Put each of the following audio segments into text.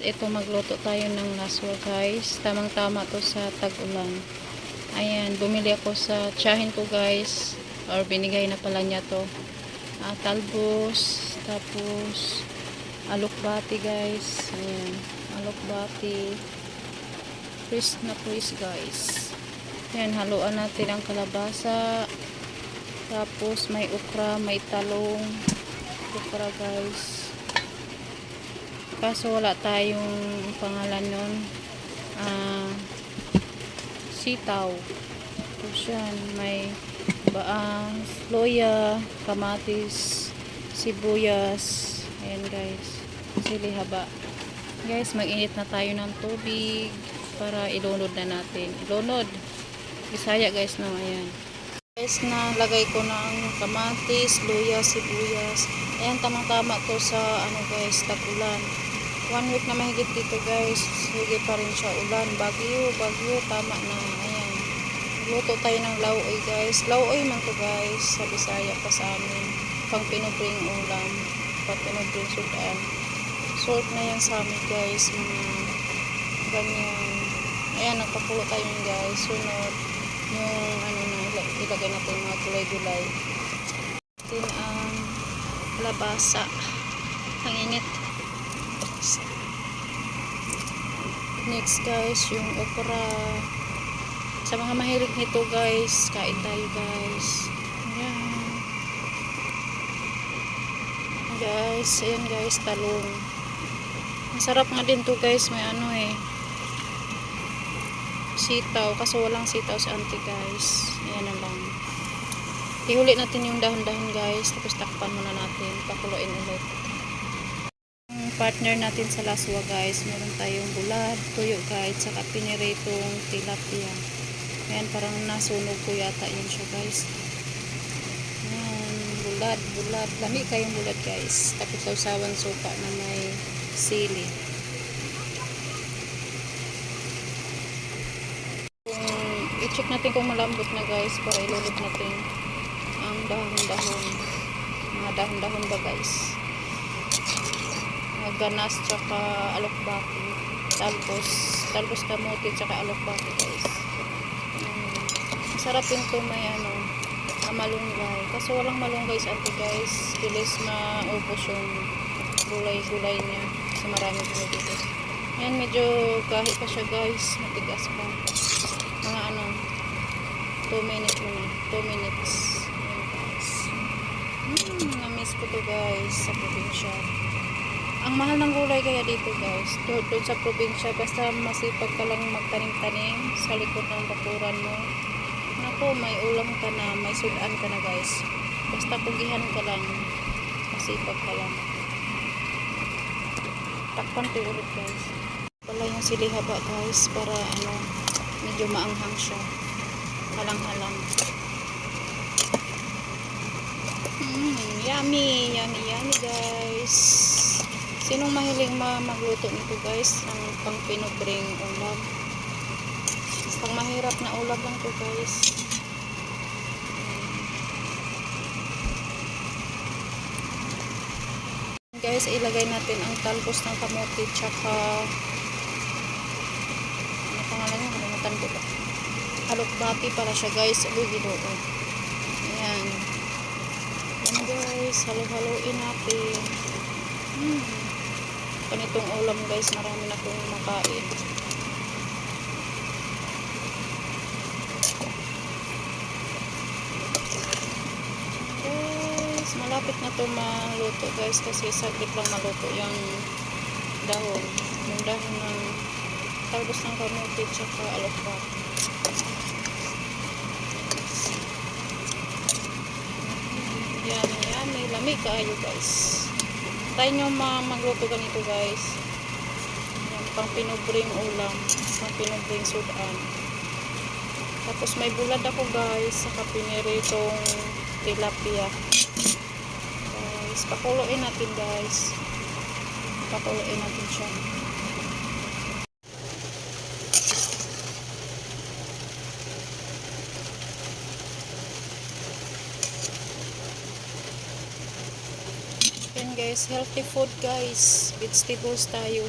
Ito magluto tayo ng laswa guys. Tamang-tama to sa tag-ulan. Ayan, bumili ako sa tiyahin ko guys. Or binigay na pala niya to. Talbos, tapos alokbati guys. Ayan, alokbati. Crisp na crisp guys. Ayan, haluan natin ang kalabasa. Tapos may okra, may talong. Okra guys. Kaso wala tayong pangalan nun. Sitaw. Tapos yan, may loya, kamatis, sibuyas. Ayan guys. Sili haba. Guys, mag-init na tayo ng tubig para ilunod na natin. Ilunod. Bisaya guys no. Ayan. Guys, nalagay ko ng kamatis, luya, sibuyas. Ayan, tamang-tama to sa guys, tag-ulan. 1 week na mahigit dito guys. Sige pa rin siya ulan. Bagyo, tama na. Ayan. Luto tayo ng lauoy guys. Lauoy man to guys. Sa Bisaya pa sa amin. Pang pinubring ulam. Pang pinubring sudan. Salt na yan sa amin guys. Mga ganyan. Ayan, nagpakulo tayo guys. Sunod. Yung ilagay natin mga gulay-gulay. Natin ang labasa. Ang init. Next guys, yung okra. Sa mga mahilig nito guys, kain tayo guys. Ayan. Guys, ayan guys, talong. Masarap nga din to guys, may sitaw, kaso walang sitaw sa auntie guys. Ayan na lang. Ihuli natin yung dahon-dahon guys, tapos takpan muna natin, pakuluin ulit. Partner natin sa laswa guys, meron tayong bulad, tuyo guys, saka piniritong tilapia. Ayan, parang nasunog ko yata yun siya guys. Ayan, bulad, lami kayong bulad guys. Tapos sausawan suka na may sili. I-check natin kung malambot na guys para ilulog natin ang dahon-dahon. Mga dahon-dahon ba guys? Ganas tsaka alokbati, talbos kamote tsaka alokbati guys. Masarap din to, may malunggay, kaso walang malunggay sa atin guys. Bilis maubos yung gulay niya kasi marami gulay dito. Yan, medyo kahit pa siya guys, matigas pa. Mga 2 minutes muna, 2 minutes. Yan guys. Na-miss ko to guys sa probinsya. Ang mahal ng gulay kaya dito guys. Doon sa probinsya, basta masipag ka lang magtanim-tanim sa likod ng bakuran mo. Naku, may ulam ka na, may sudan ka na guys. Basta pugihan ka lang, masipag ka lang. Takpan tayo ulit guys. Wala yung sili haba guys, para medyo maanghang siya. Halang-halang. Yummy guys. Sinong mahiling magluto nito guys, ang pang pinubring ulam. Pang mahirap na ulam lang to guys. Guys, ilagay natin ang talbos ng kamote tsaka ano pangalan niya, kalimutan ko ba? Alokbati pala siya guys. Ayan. Ayan guys, halo-haloin natin. Ganitong ulam guys, marami na kong makain. Guys, malapit na to maluto guys, kasi saglit lang maluto yung dahon ng talbos ng kamote tsaka alokbati. Yummy, lami kaayo guys. Tayo nyo magluto ganito guys. Yan, pang pinubring ulam, pang pinubring sudan. Tapos may bulad ako guys, saka piniritong tilapia guys. Pakuluin natin guys, pakuluin natin siya. Yan guys, healthy food guys, vegetables tayo.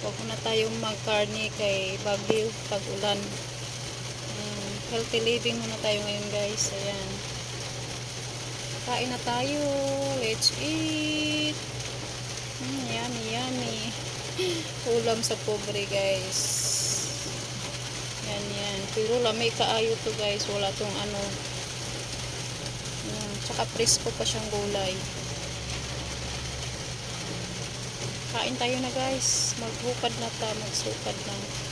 Huwag muna tayong magkarni kay bagyo, tag-ulan. Healthy living muna tayo ngayon guys. Ayan. Kain na tayo. Let's eat. Yummy, yummy. Ulam sa pobre guys. Yan. Pero lamay kaayo to guys. Wala tong ano. Tsaka presko pa siyang gulay. Kain tayo na guys. Maghukad na ta. Magsukad na.